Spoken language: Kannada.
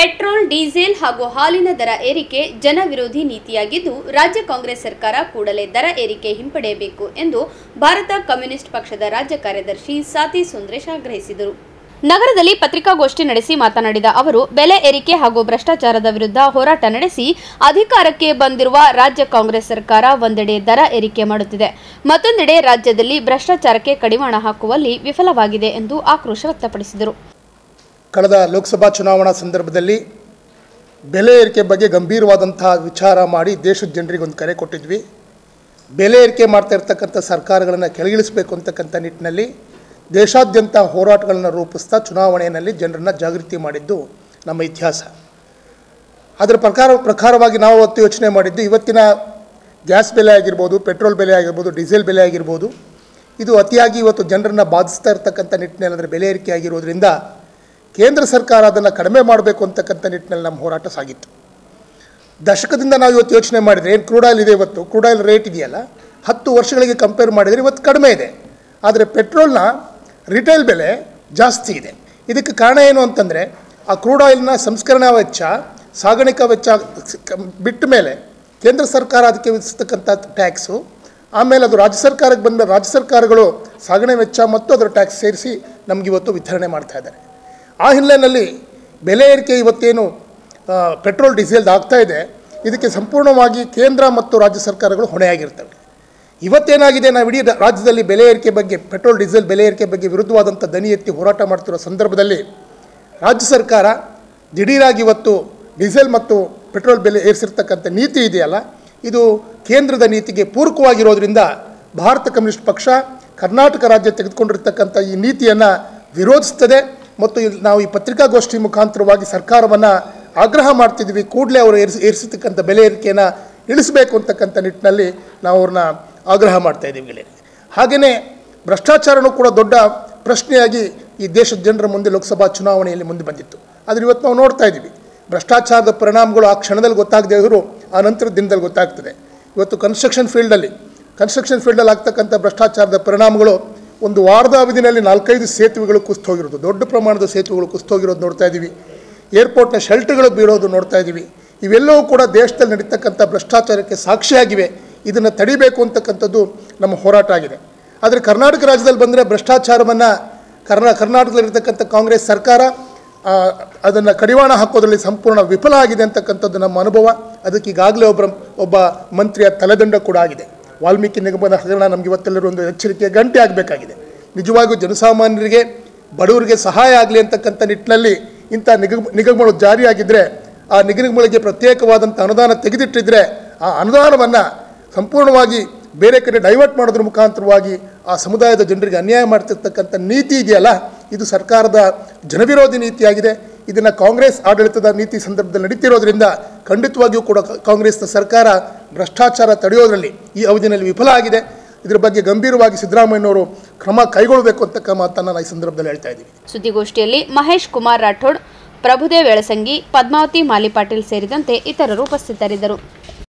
ಪೆಟ್ರೋಲ್, ಡೀಸೆಲ್ ಹಾಗೂ ಹಾಲಿನ ದರ ಏರಿಕೆ ಜನವಿರೋಧಿ ನೀತಿಯಾಗಿದ್ದು, ರಾಜ್ಯ ಕಾಂಗ್ರೆಸ್ ಸರ್ಕಾರ ಕೂಡಲೇ ದರ ಏರಿಕೆ ಹಿಂಪಡೆಯಬೇಕು ಎಂದು ಭಾರತ ಕಮ್ಯುನಿಸ್ಟ್ ಪಕ್ಷದ ರಾಜ್ಯ ಕಾರ್ಯದರ್ಶಿ ಸಾತಿ ಸುಂದ್ರೇಶ್ ಆಗ್ರಹಿಸಿದರು. ನಗರದಲ್ಲಿ ಪತ್ರಿಕಾಗೋಷ್ಠಿ ನಡೆಸಿ ಮಾತನಾಡಿದ ಅವರು, ಬೆಲೆ ಏರಿಕೆ ಹಾಗೂ ಭ್ರಷ್ಟಾಚಾರದ ವಿರುದ್ಧ ಹೋರಾಟ ನಡೆಸಿ ಅಧಿಕಾರಕ್ಕೆ ಬಂದಿರುವ ರಾಜ್ಯ ಕಾಂಗ್ರೆಸ್ ಸರ್ಕಾರ ಒಂದೆಡೆ ದರ ಏರಿಕೆ ಮಾಡುತ್ತಿದೆ, ಮತ್ತೊಂದೆಡೆ ರಾಜ್ಯದಲ್ಲಿ ಭ್ರಷ್ಟಾಚಾರಕ್ಕೆ ಕಡಿವಾಣ ಹಾಕುವಲ್ಲಿ ವಿಫಲವಾಗಿದೆ ಎಂದು ಆಕ್ರೋಶ ವ್ಯಕ್ತಪಡಿಸಿದರು. ಕಳೆದ ಲೋಕಸಭಾ ಚುನಾವಣಾ ಸಂದರ್ಭದಲ್ಲಿ ಬೆಲೆ ಏರಿಕೆ ಬಗ್ಗೆ ಗಂಭೀರವಾದಂತಹ ವಿಚಾರ ಮಾಡಿ ದೇಶದ ಜನರಿಗೆ ಒಂದು ಕರೆ ಕೊಟ್ಟಿದ್ವಿ. ಬೆಲೆ ಏರಿಕೆ ಮಾಡ್ತಾ ಇರ್ತಕ್ಕಂಥ ಸರ್ಕಾರಗಳನ್ನು ಕೆಳಗಿಳಿಸಬೇಕು ಅಂತಕ್ಕಂಥ ನಿಟ್ಟಿನಲ್ಲಿ ದೇಶಾದ್ಯಂತ ಹೋರಾಟಗಳನ್ನು ರೂಪಿಸ್ತಾ ಚುನಾವಣೆಯಲ್ಲಿ ಜನರನ್ನು ಜಾಗೃತಿ ಮಾಡಿದ್ದು ನಮ್ಮ ಇತಿಹಾಸ. ಅದರ ಪ್ರಕಾರವಾಗಿ ನಾವು ಅವತ್ತು ಯೋಚನೆ ಮಾಡಿದ್ದು, ಇವತ್ತಿನ ಗ್ಯಾಸ್ ಬೆಲೆ ಆಗಿರ್ಬೋದು, ಪೆಟ್ರೋಲ್ ಬೆಲೆ ಆಗಿರ್ಬೋದು, ಡೀಸೆಲ್ ಬೆಲೆ ಆಗಿರ್ಬೋದು, ಇದು ಅತಿಯಾಗಿ ಇವತ್ತು ಜನರನ್ನು ಬಾಧಿಸ್ತಾ ಇರ್ತಕ್ಕಂಥ ನಿಟ್ಟಿನಲ್ಲಿ ಅದರ ಬೆಲೆ ಏರಿಕೆ ಆಗಿರೋದ್ರಿಂದ ಕೇಂದ್ರ ಸರ್ಕಾರ ಅದನ್ನು ಕಡಿಮೆ ಮಾಡಬೇಕು ಅಂತಕ್ಕಂಥ ನಿಟ್ಟಿನಲ್ಲಿ ನಮ್ಮ ಹೋರಾಟ ಸಾಗಿತ್ತು. ದಶಕದಿಂದ ನಾವು ಇವತ್ತು ಯೋಚನೆ ಮಾಡಿದರೆ, ಏನು ಕ್ರೂಡ್ ಆಯಿಲ್ ಇದೆ, ಇವತ್ತು ಕ್ರೂಡ್ ಆಯಿಲ್ ರೇಟ್ ಇದೆಯಲ್ಲ, 10 ವರ್ಷಗಳಿಗೆ ಕಂಪೇರ್ ಮಾಡಿದರೆ ಇವತ್ತು ಕಡಿಮೆ ಇದೆ. ಆದರೆ ಪೆಟ್ರೋಲ್ನ ರಿಟೇಲ್ ಬೆಲೆ ಜಾಸ್ತಿ ಇದೆ. ಇದಕ್ಕೆ ಕಾರಣ ಏನು ಅಂತಂದರೆ, ಆ ಕ್ರೂಡ್ ಆಯಿಲ್ನ ಸಂಸ್ಕರಣಾ ವೆಚ್ಚ, ಸಾಗಾಣಿಕಾ ವೆಚ್ಚ ಬಿಟ್ಟ ಮೇಲೆ ಕೇಂದ್ರ ಸರ್ಕಾರ ಅದಕ್ಕೆ ವಿಧಿಸ್ತಕ್ಕಂಥ ಟ್ಯಾಕ್ಸು, ಆಮೇಲೆ ಅದು ರಾಜ್ಯ ಸರ್ಕಾರಕ್ಕೆ ಬಂದ ರಾಜ್ಯ ಸರ್ಕಾರಗಳು ಸಾಗಣೆ ವೆಚ್ಚ ಮತ್ತು ಅದರ ಟ್ಯಾಕ್ಸ್ ಸೇರಿಸಿ ನಮಗಿವತ್ತು ವಿತರಣೆ ಮಾಡ್ತಾ ಇದ್ದಾರೆ. ಆ ಹಿನ್ನೆಲೆಯಲ್ಲಿ ಬೆಲೆ ಏರಿಕೆ ಇವತ್ತೇನು ಪೆಟ್ರೋಲ್ ಡೀಸೆಲ್ದು ಆಗ್ತಾ ಇದೆ, ಇದಕ್ಕೆ ಸಂಪೂರ್ಣವಾಗಿ ಕೇಂದ್ರ ಮತ್ತು ರಾಜ್ಯ ಸರ್ಕಾರಗಳು ಹೊಣೆಯಾಗಿರ್ತವೆ. ಇವತ್ತೇನಾಗಿದೆ, ನಾವು ಇಡೀ ರಾಜ್ಯದಲ್ಲಿ ಬೆಲೆ ಏರಿಕೆ ಬಗ್ಗೆ, ಪೆಟ್ರೋಲ್ ಡೀಸೆಲ್ ಬೆಲೆ ಏರಿಕೆ ಬಗ್ಗೆ ವಿರುದ್ಧವಾದಂಥ ದನಿ ಎತ್ತಿ ಹೋರಾಟ ಮಾಡ್ತಿರೋ ಸಂದರ್ಭದಲ್ಲಿ ರಾಜ್ಯ ಸರ್ಕಾರ ದಿಢೀರಾಗಿ ಇವತ್ತು ಡೀಸೆಲ್ ಮತ್ತು ಪೆಟ್ರೋಲ್ ಬೆಲೆ ಏರಿಸಿರ್ತಕ್ಕಂಥ ನೀತಿ ಇದೆಯಲ್ಲ, ಇದು ಕೇಂದ್ರದ ನೀತಿಗೆ ಪೂರಕವಾಗಿರೋದ್ರಿಂದ ಭಾರತ ಕಮ್ಯುನಿಸ್ಟ್ ಪಕ್ಷ ಕರ್ನಾಟಕ ರಾಜ್ಯ ತೆಗೆದುಕೊಂಡಿರ್ತಕ್ಕಂಥ ಈ ನೀತಿಯನ್ನು ವಿರೋಧಿಸ್ತದೆ. ಮತ್ತು ನಾವು ಈ ಪತ್ರಿಕಾಗೋಷ್ಠಿ ಮುಖಾಂತರವಾಗಿ ಸರ್ಕಾರವನ್ನು ಆಗ್ರಹ ಮಾಡ್ತಿದ್ವಿ, ಕೂಡಲೇ ಅವರು ಏರಿಸತಕ್ಕಂಥ ಬೆಲೆ ಏರಿಕೆಯನ್ನು ಇಳಿಸಬೇಕು ಅಂತಕ್ಕಂಥ ನಿಟ್ಟಿನಲ್ಲಿ ನಾವು ಅವ್ರನ್ನ ಆಗ್ರಹ ಮಾಡ್ತಾಯಿದ್ದೀವಿ. ಹಾಗೆಯೇ ಭ್ರಷ್ಟಾಚಾರನೂ ಕೂಡ ದೊಡ್ಡ ಪ್ರಶ್ನೆಯಾಗಿ ಈ ದೇಶದ ಜನರ ಮುಂದೆ ಲೋಕಸಭಾ ಚುನಾವಣೆಯಲ್ಲಿ ಮುಂದೆ ಬಂದಿತ್ತು. ಆದರೆ ಇವತ್ತು ನಾವು ನೋಡ್ತಾ ಇದ್ದೀವಿ, ಭ್ರಷ್ಟಾಚಾರದ ಪರಿಣಾಮಗಳು ಆ ಕ್ಷಣದಲ್ಲಿ ಗೊತ್ತಾಗದೇ ಇದ್ದರೂ ಆ ನಂತರದ ದಿನದಲ್ಲಿ ಗೊತ್ತಾಗ್ತದೆ. ಇವತ್ತು ಕನ್ಸ್ಟ್ರಕ್ಷನ್ ಫೀಲ್ಡಲ್ಲಿ ಆಗ್ತಕ್ಕಂಥ ಭ್ರಷ್ಟಾಚಾರದ ಪರಿಣಾಮಗಳು ಒಂದು ವಾರದ ಅವಧಿನಲ್ಲಿ 4-5 ಸೇತುವೆಗಳು ಕುಸಿದು ಹೋಗಿರೋದು, ದೊಡ್ಡ ಪ್ರಮಾಣದ ಸೇತುವೆಗಳು ಕುಸಿದು ಹೋಗಿರೋದು ನೋಡ್ತಾ ಇದ್ದೀವಿ. ಏರ್ಪೋರ್ಟ್ನ ಶೆಲ್ಟರ್ಗಳು ಬೀಳೋದು ನೋಡ್ತಾ ಇದ್ದೀವಿ. ಇವೆಲ್ಲವೂ ಕೂಡ ದೇಶದಲ್ಲಿ ನಡೀತಕ್ಕಂಥ ಭ್ರಷ್ಟಾಚಾರಕ್ಕೆ ಸಾಕ್ಷಿಯಾಗಿವೆ. ಇದನ್ನು ತಡಿಬೇಕು ಅಂತಕ್ಕಂಥದ್ದು ನಮ್ಮ ಹೋರಾಟ ಆಗಿದೆ. ಆದರೆ ಕರ್ನಾಟಕ ರಾಜ್ಯದಲ್ಲಿ ಬಂದರೆ ಭ್ರಷ್ಟಾಚಾರವನ್ನು ಕರ್ನಾಟಕದಲ್ಲಿರ್ತಕ್ಕಂಥ ಕಾಂಗ್ರೆಸ್ ಸರ್ಕಾರ ಅದನ್ನು ಕಡಿವಾಣ ಹಾಕೋದ್ರಲ್ಲಿ ಸಂಪೂರ್ಣ ವಿಫಲ ಆಗಿದೆ ಅಂತಕ್ಕಂಥದ್ದು ನಮ್ಮ ಅನುಭವ. ಅದಕ್ಕೆ ಈಗಾಗಲೇ ಒಬ್ಬ ಮಂತ್ರಿಯ ತಲೆದಂಡ ಕೂಡ ಆಗಿದೆ. ವಾಲ್ಮೀಕಿ ನಿಗಮದ ಹಗರಣ ನಮಗೆ ಇವತ್ತೆಲ್ಲರೂ ಒಂದು ಎಚ್ಚರಿಕೆ ಗಂಟೆ ಆಗಬೇಕಾಗಿದೆ. ನಿಜವಾಗಿಯೂ ಜನಸಾಮಾನ್ಯರಿಗೆ, ಬಡವರಿಗೆ ಸಹಾಯ ಆಗಲಿ ಅಂತಕ್ಕಂಥ ನಿಟ್ಟಿನಲ್ಲಿ ಇಂಥ ನಿಗಮಗಳು ಜಾರಿಯಾಗಿದ್ದರೆ, ಆ ನಿಗಮಗಳಿಗೆ ಪ್ರತ್ಯೇಕವಾದಂಥ ಅನುದಾನ ತೆಗೆದಿಟ್ಟಿದ್ರೆ, ಆ ಅನುದಾನವನ್ನು ಸಂಪೂರ್ಣವಾಗಿ ಬೇರೆ ಕಡೆ ಡೈವರ್ಟ್ ಮಾಡೋದ್ರ ಮುಖಾಂತರವಾಗಿ ಆ ಸಮುದಾಯದ ಜನರಿಗೆ ಅನ್ಯಾಯ ಮಾಡ್ತಿರ್ತಕ್ಕಂಥ ನೀತಿ ಇದೆಯಲ್ಲ, ಇದು ಸರ್ಕಾರದ ಜನವಿರೋಧಿ ನೀತಿಯಾಗಿದೆ. ಇದನ್ನು ಕಾಂಗ್ರೆಸ್ ಆಡಳಿತದ ನೀತಿ ಸಂದರ್ಭದಲ್ಲಿ ನಡೀತಿರೋದ್ರಿಂದ ಖಂಡಿತವಾಗಿಯೂ ಕೂಡ ಕಾಂಗ್ರೆಸ್ನ ಸರ್ಕಾರ ಭ್ರಷ್ಟಾಚಾರ ತಡೆಯೋದರಲ್ಲಿ ಈ ಅವಧಿಯಲ್ಲಿ ವಿಫಲ ಆಗಿದೆ. ಇದರ ಬಗ್ಗೆ ಗಂಭೀರವಾಗಿ ಸಿದ್ದರಾಮಯ್ಯನವರು ಕ್ರಮ ಕೈಗೊಳ್ಳಬೇಕು ಅಂತ ಮಾತನ್ನು ನಾನು ಈ ಸಂದರ್ಭದಲ್ಲಿ ಹೇಳ್ತಾ ಇದ್ದೀವಿ. ಸುದ್ದಿಗೋಷ್ಠಿಯಲ್ಲಿ ಮಹೇಶ್ ಕುಮಾರ್ ರಾಠೋಡ್, ಪ್ರಭುದೇವ್ ಎಳಸಂಗಿ, ಪದ್ಮಾವತಿ ಮಾಲಿ ಪಾಟೀಲ್ ಸೇರಿದಂತೆ ಇತರರು ಉಪಸ್ಥಿತರಿದ್ದರು.